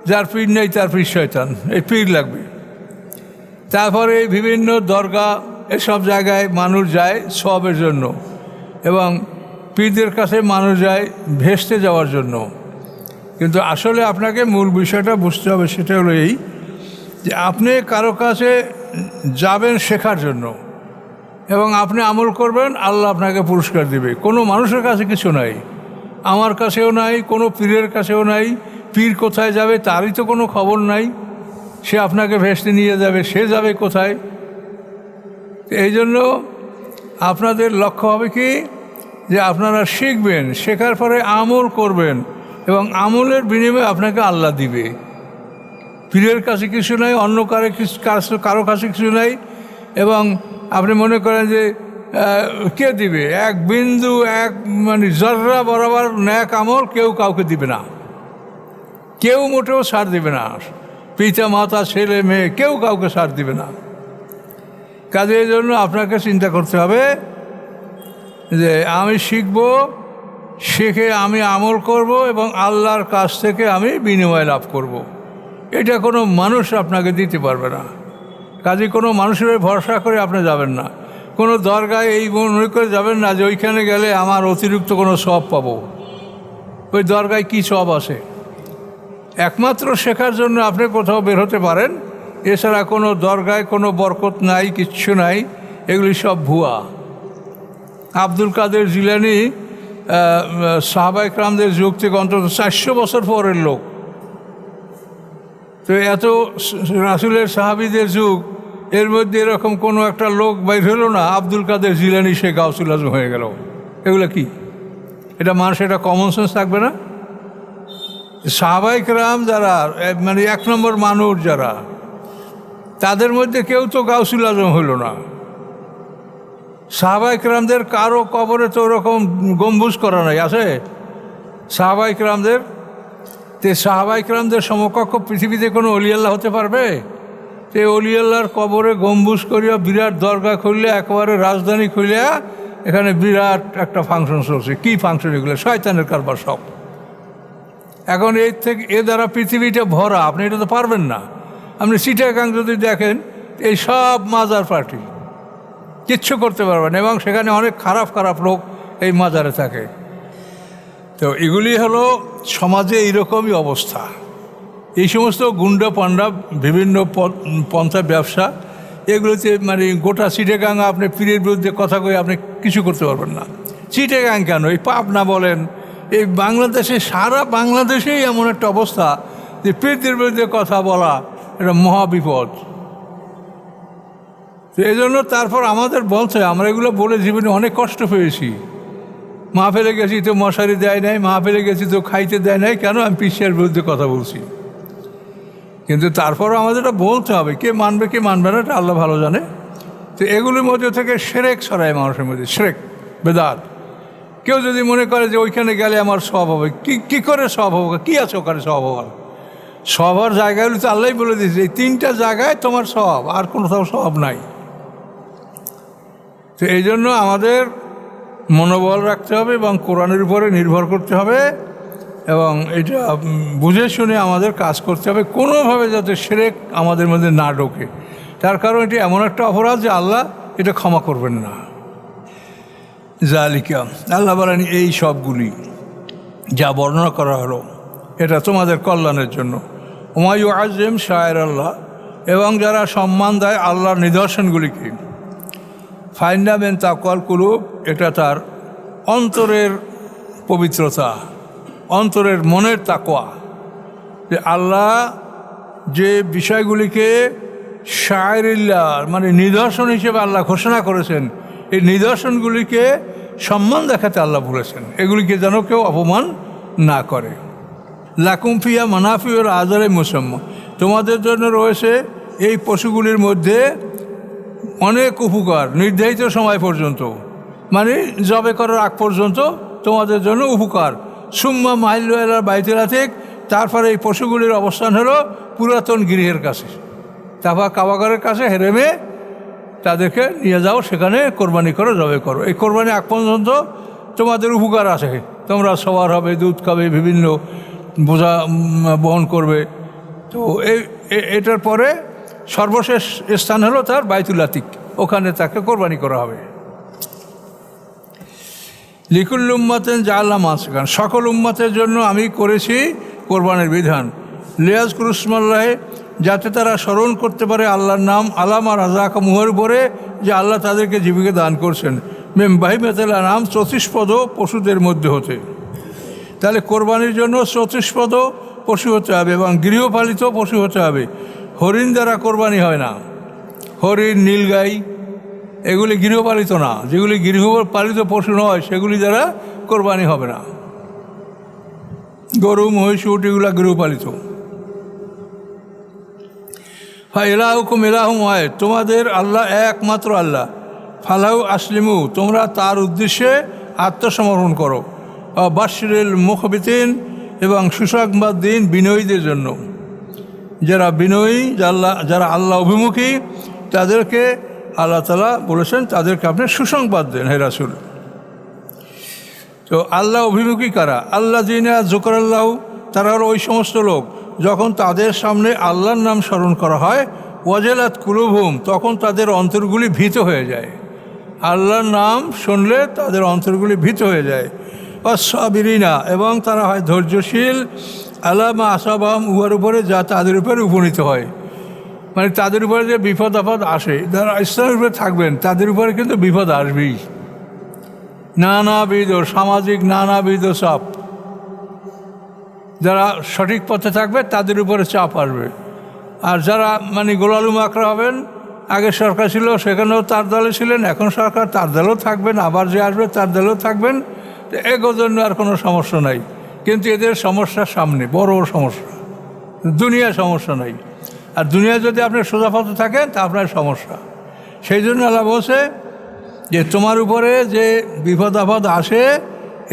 যার পীর নেই তার পীর শয়তান, এই পীর লাগবে। তারপরে বিভিন্ন দরগা, এসব জায়গায় মানুষ যায় সওয়াবের জন্য, এবং পীরদের কাছে মানুষ যায় ভেস্তে যাওয়ার জন্য। কিন্তু আসলে আপনাকে মূল বিষয়টা বুঝতে হবে, সেটা হলো এই যে আপনি কারো কাছে যাবেন শেখার জন্য, এবং আপনি আমল করবেন, আল্লাহ আপনাকে পুরস্কার দেবে। কোনো মানুষের কাছে কিছু নাই, আমার কাছেও নাই, কোনো পীরের কাছেও নাই। পীর কোথায় যাবে তারই তো কোনো খবর নাই। সে আপনাকে ভেস্তে নিয়ে যাবে, সে যাবে কোথায়? এই জন্য আপনাদের লক্ষ্য হবে কি, যে আপনারা শিখবেন, শেখার পরে আমল করবেন, এবং আমলের বিনিময়ে আপনাকে আল্লাহ দিবে। পীরের কাছে কিছু নাই, অন্য কারো কাছে কিছু নাই, এবং আপনি মনে করেন যে কে দিবে? এক বিন্দু, এক মানে জর্রা বরাবর ন্যাক আমল কেউ কাউকে দিবে না, কেউ মোটেও ছাড় দিবে না। পিতা মাতা, ছেলে মেয়ে, কেউ কাউকে ছাড় দিবে না। কাজে এই জন্য আপনাকে চিন্তা করতে হবে যে আমি শিখব, শিখে আমি আমল করব, এবং আল্লাহর কাছ থেকে আমি বিনিময় লাভ করব। এটা কোনো মানুষ আপনাকে দিতে পারবে না। কাজে কোনো মানুষের ভরসা করে আপনি যাবেন না। কোনো দরগায় এই মনে করে যাবেন না যে ওইখানে গেলে আমার অতিরিক্ত কোনো সওয়াব পাবো। ওই দরগায় কী সওয়াব আছে? একমাত্র শেখার জন্য আপনি কোথাও বের হতে পারেন, এছাড়া কোনো দরগায় কোনো বরকত নাই, কিচ্ছু নাই। এগুলি সব ভুয়া। আব্দুল কাদের জিলানী সাহাবায়ে কেরামদের যুগ থেকে অন্তত 400 বছর পরের লোক। তো এত রাসূলের সাহাবীদের যুগ, এর মধ্যে এরকম কোনো একটা লোক বাইর হলো না, আব্দুল কাদের জিলানী সে গাউসুল আজম হয়ে গেল। এগুলো কি? এটা মানুষ, এটা কমন সেন্স থাকবে না? সাহাবায়ে কেরাম যারা মানে 1 নম্বর মানুষ যারা, তাদের মধ্যে কেউ তো গাউসুল আজম হলো না। সাহাবায়ে কেরামদের কারো কবরে তো ওরকম গম্বুজ করা নাই, আছে সাহাবায়ে কেরামদের? তো সাহাবায়ে কেরামদের সমকক্ষ পৃথিবীতে কোনো অলি আল্লাহ হতে পারবে? তো এই অলিয়াল্লাহর কবরে গম্বুজ করিয়া বিরাট দরগা খুললে, একেবারে রাজধানী খুলিয়া এখানে বিরাট একটা ফাংশন চলছে। কী ফাংশন এগুলো? শয়তানের কারবার সব। এখন এর থেকে এ দ্বারা পৃথিবীটা ভরা, আপনি এটা তো পারবেন না। আপনি চিটাগাং যদি দেখেন, এই সব মাজার পার্টি, কিচ্ছু করতে পারবেন না, এবং সেখানে অনেক খারাপ খারাপ লোক এই মাজারে থাকে। তো এগুলি হলো সমাজে এইরকমই অবস্থা। এই সমস্ত গুন্ডা পান্ডা বিভিন্ন পন্থা ব্যবসা, এগুলোতে মানে গোটা চিটাগাং আপনি পীরের বিরুদ্ধে কথা কয়ে আপনি কিছু করতে পারবেন না। চিটাগাং কেন, এই পাবনা বলেন, এই বাংলাদেশে, সারা বাংলাদেশেই এমন একটা অবস্থা যে পীরদের বিরুদ্ধে কথা বলা এটা মহাবিপদ। তো এই জন্য তারপর আমাদের বলছে, আমরা এগুলো বলে জীবনে অনেক কষ্ট পেয়েছি। মাহফিলে গেছি তো মশারি দেয় নাই, মাহফিলে গেছি তো খাইতে দেয় নাই, কেন? আমি পিসির বিরুদ্ধে কথা বলছি। কিন্তু তারপরও আমাদের এটা বলতে হবে, কে মানবে কে মানবে না এটা আল্লাহ ভালো জানে। তো এগুলির মধ্যে থেকে শিরক ছড়ায় মানুষের মধ্যে, শিরক বেদাত। কেউ যদি মনে করে যে ওইখানে গেলে আমার সওয়াব হবে, কী করে সওয়াব হবে? কী আছে ওখানে সওয়াব হওয়ার? সওয়াব হওয়ার জায়গাগুলো তো আল্লাহই বলে দিয়েছে, এই 3টা জায়গায় তোমার সওয়াব, আর কোথাও সওয়াব নাই। তো এই জন্য আমাদের মনোবল রাখতে হবে এবং কোরআনের উপরে নির্ভর করতে হবে, এবং এটা বুঝে শুনে আমাদের কাজ করতে হবে, কোনোভাবে যাতে শিরক আমাদের মধ্যে না ঢোকে। তার কারণ এটি এমন একটা অপরাধ যে আল্লাহ এটা ক্ষমা করবেন না। জালিকা, আল্লাহ বলেন এই সবগুলি যা বর্ণনা করা হলো এটা তোমাদের কল্যাণের জন্য। হুমায়ু আজম শায়ের আল্লাহ, এবং যারা সম্মান দেয় আল্লাহর নিদর্শনগুলিকে, ফাইন্ডামেন তাকওয়াল কুলুব, এটা তার অন্তরের পবিত্রতা, অন্তরের মনের তাকওয়া। যে আল্লাহ যে বিষয়গুলিকে শায়রিল্লাহ মানে নিদর্শন হিসেবে আল্লাহ ঘোষণা করেছেন, এই নিদর্শনগুলিকে সম্মান দেখাতে আল্লাহ বলেছেন, এগুলিকে যেন কেউ অপমান না করে। লাকুম ফিয়া মানাফিউর আজারে মুসাম্মা, তোমাদের জন্য রয়েছে এই পশুগুলির মধ্যে অনেক উপকার নির্ধারিত সময় পর্যন্ত, মানে জবে করার আগ পর্যন্ত তোমাদের জন্য উপকার। সুম্মা মাহিল্লার বাইতুল আতিক, তারপরে এই পশুগুলির অবস্থান হলো পুরাতন গৃহের কাছে, তারপর কাবাগরের কাছে হেরেমে তাদেরকে নিয়ে যাও, সেখানে কোরবানি করো, জবে করো। এই কোরবানি আগ পর্যন্ত তোমাদের উপকার আছে, তোমরা সবার হবে, দুধ খাবে, বিভিন্ন বোঝা বহন করবে। তো এটার পরে সর্বশেষ স্থান হলো তার বাইতুল আতিক, ওখানে তাকে কোরবানি করা হবে। লিকুল উম্মাতেন জাআল্লাহ মানসিকান, সকল উম্মাতের জন্য আমি করেছি কোরবানির বিধান। লিয়াজ কুরুসমাল্লাহে, যাতে তারা স্মরণ করতে পারে আল্লাহর নাম, আলামা রাজাকা মুহের উপরে, যে আল্লাহ তাদেরকে জীবিকা দান করছেন। মেম বাহিমাতুল আনআম, চতুষ্পদ পশুদের মধ্যে হতে। তাহলে কোরবানির জন্য চতুষ্পদ পশু হতে হবে এবং গৃহপালিত পশু হতে হবে। হরিণ দ্বারা কোরবানি হয় না, হরিণ, নীলগাই এগুলি গৃহপালিত না, যেগুলি গৃহপালিত পশু নয় সেগুলি দ্বারা কোরবানি হবে না। গরু, মহিষ, উট এগুলা গৃহপালিত। এলাহুকুম এলাহুম ওয়াহিদ, তোমাদের আল্লাহ একমাত্র আল্লাহ। ফালাহু আসলিমু, তোমরা তার উদ্দেশ্যে আত্মসমর্পণ করো। বাশিরিল মুখবিতিন, এবং সুসংবাদ দিন বিনয়ীদের জন্য। যারা বিনয়ী, যারা আল্লাহ অভিমুখী, তাদেরকে আল্লাহ তাআলা বলেছেন তাদেরকে আপনি সুসংবাদ দেন হে রাসূল। তো আল্লাহ অভিমুখী কারা? আল্লাহ যিনা যুকরাল্লাহ, তারা হলো ওই সমস্ত লোক যখন তাদের সামনে আল্লাহর নাম স্মরণ করা হয়, ওয়াজিলাত কুলুবহুম, তখন তাদের অন্তরগুলি ভীত হয়ে যায়। আল্লাহর নাম শুনলে তাদের অন্তরগুলি ভীত হয়ে যায়। ওয়াসসাবিরিনা, এবং তারা হয় ধৈর্যশীল। আলা মা আসাবাহুম, উহার উপরে যা তাদের উপরে উপনীত হয়, মানে তাদের উপরে যে বিপদ আপদ আসে, যারা ইসলামের উপরে থাকবেন তাদের উপরে কিন্তু বিপদ আসবেই, নানাবিধ সামাজিক নানাবিধ চাপ। যারা সঠিক পথে থাকবে তাদের উপরে চাপ আসবে, আর যারা মানে গোলালু মাকড়া হবেন, আগে সরকার ছিল সেখানেও তার দলে ছিলেন, এখন সরকার তার দলেও থাকবেন, আবার যে আসবে তার দলেও থাকবেন, এগোর জন্য আর কোনো সমস্যা নাই। কিন্তু এদের সমস্যার সামনে বড় সমস্যা, দুনিয়ার সমস্যা নাই। আর দুনিয়া যদি আপনি সোজা পথে থাকেন তা আপনার সমস্যা। সেই জন্য আল্লাহ বলছে যে তোমার উপরে যে বিপদ আপদ আসে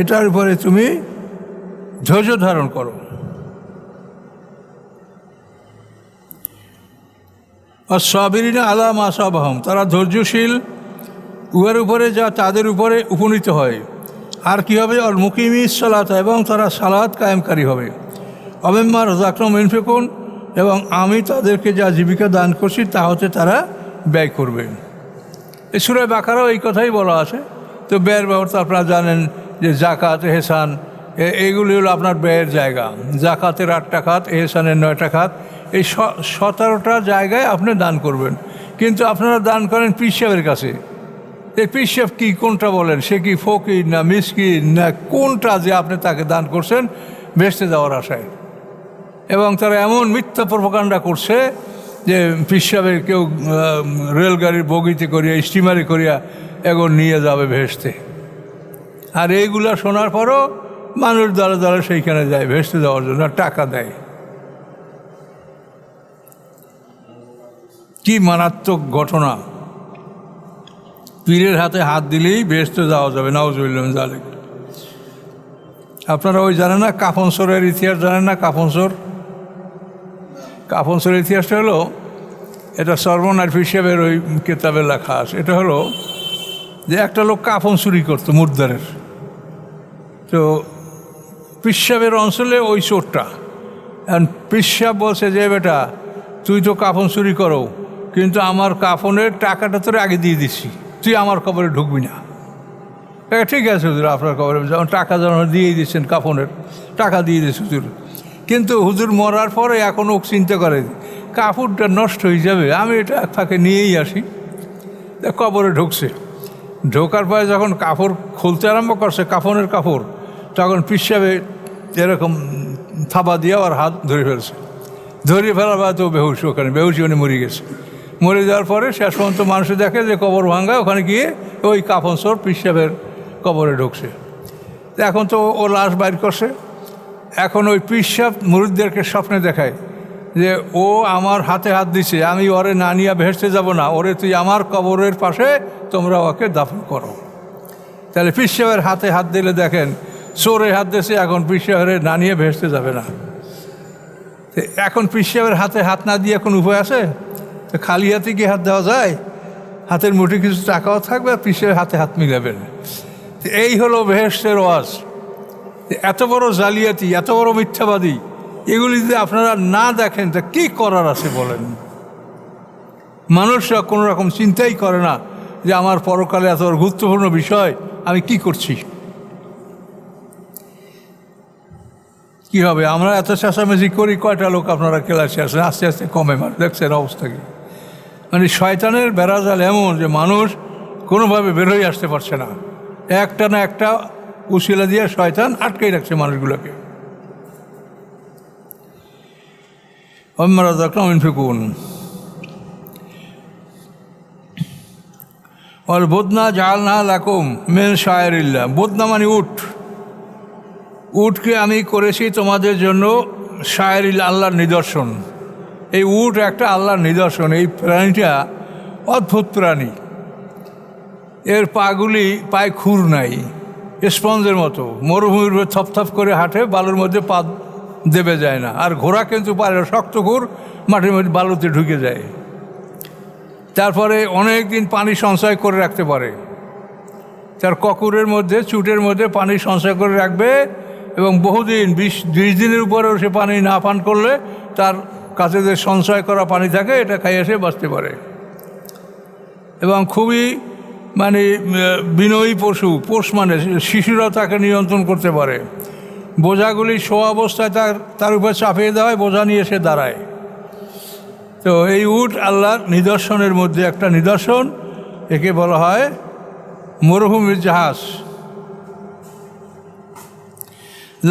এটার উপরে তুমি ধৈর্য ধারণ করো। আর সাবিরিনা আলা মা সাবাহম, তারা ধৈর্যশীল উহার উপরে যা তাদের উপরে উপনীত হয়। আর কী হবে? অল মুকিমি সালাত, এবং তারা সালাত কায়েমকারী হবে। অমিম্মা রাযাকনাহুম ইউনফিকুন, এবং আমি তাদেরকে যা জীবিকা দান করছি তা হতে তারা ব্যয় করবে। এই সূরা বাকারাও এই কথাই বলা আছে। তো ব্যয়ের ব্যবস্থা আপনারা জানেন যে জাকাত, এহসান, এইগুলি হলো আপনার ব্যয়ের জায়গা। জাকাতের 8টা খাত, এহসানের 9টা খাত, এই 17টা জায়গায় আপনি দান করবেন। কিন্তু আপনারা দান করেন পীর সাহেবের কাছে। এই পীর সাহেব কী, কোনটা বলেন? সে কি ফকির না মিসকিন না কোনটা যে আপনি তাকে দান করছেন ভেস্তে যাওয়ার আশায়? এবং তারা এমন মিথ্যা প্রোপাগান্ডা করছে যে পীর সাহেবের কেউ রেলগাড়ির বগিতে করিয়া, স্টিমারে করিয়া এখন নিয়ে যাবে ভেস্তে। আর এইগুলা শোনার পরও মানুষ দলে দলে সেইখানে যায় ভেস্তে যাওয়ার জন্য, টাকা দেয়। কি মারাত্মক ঘটনা! পীরের হাতে হাত দিলেই ভেস্তে যাওয়া যাবে, নাউজুবিল্লাহ মিন যালিক। আপনারা ওই জানেন না কাফনসরের ইতিহাস জানেন না? কাফনসরের ইতিহাসটা হলো, এটা সর্বনার হিসেবের ওই কেতাবে লেখা আছে। এটা হলো যে একটা লোক কাফন চুরি করতো মুর্দারের। তো পীর সাহেবের অঞ্চলে ওই চোরটা, এখন পীর সাহেব বলছে যে বেটা তুই তো কাফন চুরি করো, কিন্তু আমার কাফনের টাকাটা তোর আগে দিয়ে দিচ্ছি, তুই আমার কবরে ঢুকবি না। ঠিক আছে হুজুর, আপনার কবরে যেমন টাকা যেন দিয়েই দিচ্ছেন, কাফনের টাকা দিয়ে দিচ্ছে হুজুর। কিন্তু হুজুর মরার পরে এখন ও চিন্তা করে কাপড়টা নষ্ট হয়ে যাবে, আমি এটা এক ফাঁকে নিয়েই আসি। কবরে ঢুকছে, ঢোকার পরে যখন কাপড় খুলতে আরম্ভ করছে, কাফনের কাপড়, তখন পীর সাহেব এরকম থাবা দিয়ে আর হাত ধরে ফেলছে। ধরে ফেলার পর তো বেহুশ, ওখানে বেহুশি মানে মরে গেছে। মরে যাওয়ার পরে শেষ পর্যন্ত মানুষ দেখে যে কবর ভাঙ্গা, ওখানে গিয়ে ওই কাফন চোর পীর সাহেবের কবরে ঢুকছে। এখন তো ও লাশ বাইর করছে। এখন ওই পীর সাহেব মুরিদদেরকে স্বপ্নে দেখায় যে ও আমার হাতে হাত দিছে, আমি ওরে না নিয়ে ভেসতে যাব না, ওরে তুই আমার কবরের পাশে তোমরা ওকে দাফন করো। তাহলে পীর সাহেবের হাতে হাত দিলে দেখেন চোরে হাত দিয়েছে, এখন পীর সাহেবের না নিয়ে ভেসতে যাবে না। এখন পীর সাহেবের হাতে হাত না দিয়ে এখন উপায় আছে? তো খালি হাতে কি হাত দেওয়া যায়? হাতের মুঠে কিছু টাকাও থাকবে, আর পীর সাহেবের হাতে হাত মিলাবেন। এই হলো বেহেশতের ওয়াজ। এত বড় জালিয়াতি, এত বড় মিথ্যাবাদী, এগুলি যদি আপনারা না দেখেন তা কী করার আছে বলেন? মানুষরা কোনো রকম চিন্তাই করে না যে আমার পরকালে এত গুরুত্বপূর্ণ বিষয় আমি কি করছি, কি হবে। আমরা এত চেঁচামেচি করি, কয়টা লোক আপনারা ক্লাসে আসেন? আস্তে আস্তে কমে, দেখছেন অবস্থা কি? মানে শয়তানের বেড়াজাল এমন যে মানুষ কোনোভাবে বেরোয় আসতে পারছে না। একটা না একটা উশিলা দিয়ে শয়তান আটকেই রাখছে মানুষগুলোকে। বদনা জালনা লাকুম মিন শায়রিল্লাহ। বদনা মানে উট। উটকে আমি করেছি তোমাদের জন্য শায়রিল্লাহ, আল্লাহর নিদর্শন। এই উট একটা আল্লাহর নিদর্শন। এই প্রাণীটা অদ্ভুত প্রাণী। এর পাগুলি পায়ে খুর নাই, স্পঞ্জের মতো। মরুভূমির থপথপ করে হাঁটে, বালুর মধ্যে পা দেবে যায় না। আর ঘোড়া কিন্তু পারে, শক্ত খুর, মাটির মধ্যে বালুতে ঢুকে যায়। তারপরে অনেক দিন পানি সঞ্চয় করে রাখতে পারে। তার ককুরের মধ্যে, চুটের মধ্যে পানি সঞ্চয় করে রাখবে, এবং বহুদিন 20 দিনের উপরেও সে পানি না পান করলে তার কাছে যে সঞ্চয় করা পানি থাকে এটা খাইয়ে সে বাঁচতে পারে। এবং খুবই মানে বিনয়ী পশু, পোষ মানে শিশুরাও তাকে নিয়ন্ত্রণ করতে পারে। বোঝাগুলি শোয়া অবস্থায় তার উপর চাপিয়ে দেওয়া হয়, বোঝা নিয়ে সে দাঁড়ায়। তো এই উট আল্লাহর নিদর্শনের মধ্যে একটা নিদর্শন। একে বলা হয় মরুভূমির জাহাজ।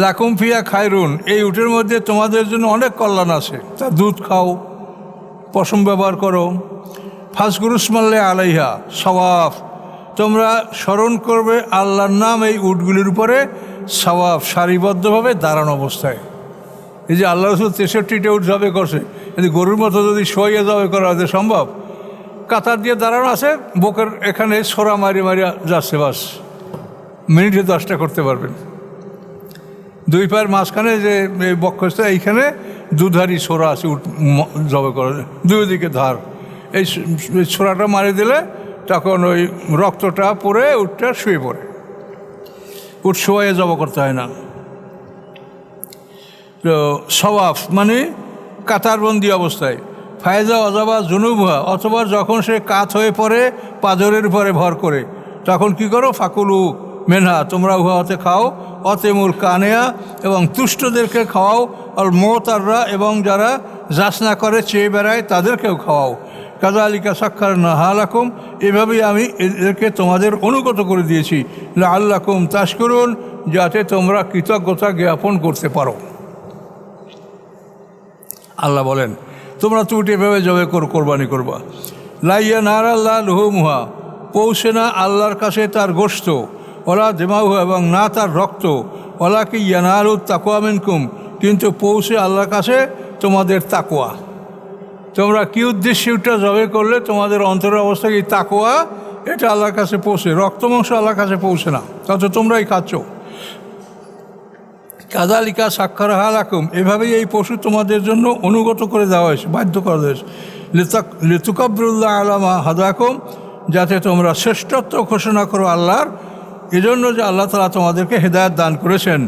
লাকুম ফিয়া খায়রুন, এই উটের মধ্যে তোমাদের জন্য অনেক কল্যাণ আছে। তা দুধ খাও, পশম ব্যবহার করো। ফাজকুরুসমাল্লে আলাইহা সওয়াফ, তোমরা স্মরণ করবে আল্লাহর নাম এই উটগুলির উপরে সওয়াফ, সারিবদ্ধভাবে দাঁড়ানো অবস্থায়। এই যে আল্লাহ রসুল 63টা উট জবে করছে, যদি গরুর মতো যদি শোয়ে জবে করা হতে সম্ভব? কাতার দিয়ে দাঁড়ানো আছে, বুকের এখানে ছোরা মারি মারিয়া যাচ্ছে, বাস মিনিটে 10টা করতে পারবেন। 2 পায়ের মাঝখানে যে বক্ষস্থ, এইখানে দুধারি ছোরা আছে উট জবে করা, 2 দিকে ধার, এই ছোড়াটা মারি দিলে তখন ওই রক্তটা পড়ে উঠটা শুয়ে পড়ে, উঠ শোয়ে জব করতে হয় না। তো সওয়াফ মানে কাতারবন্দি অবস্থায়, ফায়জা অজাবা জুনুবহা, অথবা যখন সে কাত হয়ে পড়ে পাজরের উপরে ভর করে, তখন কি করো, ফাকুলু মেনহা, তোমরা উহাতে খাও, অতেমুল কানেয়া, এবং তুষ্টদেরকে খাওয়াও, আর মোতাররা, এবং যারা যাচনা করে চেয়ে বেড়ায় তাদেরকেও খাওয়াও। কাযালিকা সাক্খারনা হালাকুম, এভাবেই আমি এদেরকে তোমাদের অনুগত করে দিয়েছি, লাআল্লাকুম তাশকুরুন, যাতে তোমরা কৃতজ্ঞতা জ্ঞাপন করতে পারো। আল্লাহ বলেন তোমরা তো এভাবে জবে কোরবানি করবা। লাইয়া নারাল্লাহ লুহুমুহা, পৌঁছে না আল্লাহর কাছে তার গোশত, ওলা দেমাউহা, এবং না তার রক্ত, ওলা কি ইয়ানালু তাকওয়া মিনকুম, কিন্তু পৌঁছে আল্লাহর কাছে তোমাদের তাকওয়া। তোমরা কি উদ্দেশ্যে ওটা জবে করলে তোমাদের অন্তরের অবস্থা কি তাকওয়া, এটা আল্লাহর কাছে পৌঁছে, রক্ত মাংস আল্লাহর কাছে পৌঁছে না, অথচ তোমরাই খাচ্ছ। কাযালিকা সাক্খারা হালাকুম, এভাবেই এই পশু তোমাদের জন্য অনুগত করে দেওয়া হয়েছে, বাধ্য করা হয়েছে। লিতুকাব্বিরুল্লাহ আলা মা হাদাকুম, যাতে তোমরা শ্রেষ্ঠত্ব ঘোষণা করো আল্লাহর, এজন্য যে আল্লাহ তাআলা তোমাদেরকে হেদায়েত দান করেছেন।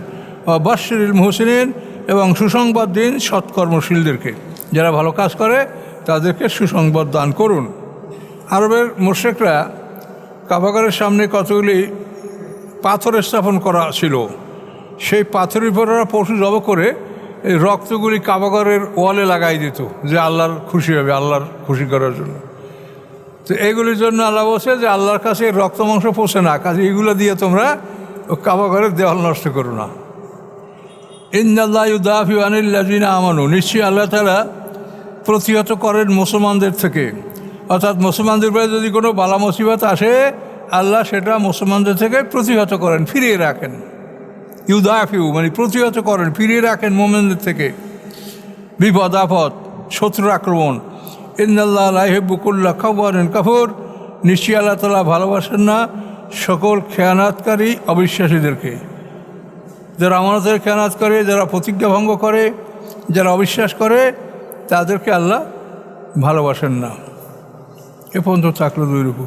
বাশশিরিল মুহসিনিন, এবং সুসংবাদ দিন সৎকর্মশীলদেরকে, যারা ভালো কাজ করে তাদেরকে সুসংবাদ দান করুন। আরবের মুশরিকরা কাবাগরের সামনে কতগুলি পাথর স্থাপন করা ছিল, সেই পাথরের উপর ওরা পশু জব করে এই রক্তগুলি কাবাগরের ওয়ালে লাগাই দিত, যে আল্লাহর খুশি হবে, আল্লাহর খুশি করার জন্য। তো এইগুলির জন্য আল্লাহ বলছে যে আল্লাহর কাছে রক্ত মাংস পোষে না, কাজে এগুলো দিয়ে তোমরা কাবাগরের দেওয়াল নষ্ট করো না। ইন্নাল্লাহ ইউদাফিউ আনিল্লাযিনা আমানু, নিশ্চয়ই আল্লাহ তাআলা প্রতিহত করেন মুসলমানদের থেকে, অর্থাৎ মুসলমানদের উপরে যদি কোনো বালা মুসিবত আসে আল্লাহ সেটা মুসলমানদের থেকে প্রতিহত করেন, ফিরিয়ে রাখেন। ইউদাফিউ মানে প্রতিহত করেন, ফিরিয়ে রাখেন মুমিনদের থেকে বিপদ আপদ, শত্রুর আক্রমণ। ইন্নাল্লাহ লা ইউহিব্বু কুল্লা খাওয়ানিন কাফুর, নিশ্চয়ই আল্লাহ তাআলা ভালোবাসেন না সকল খেয়ানাতকারী অবিশ্বাসীদেরকে। যারা আমানতের খেয়ানাত করে, যারা প্রতিজ্ঞা ভঙ্গ করে, যারা অবিশ্বাস করে, তাদেরকে আল্লাহ ভালোবাসেন না। এ পর্যন্ত থাকলো 2 রুকু।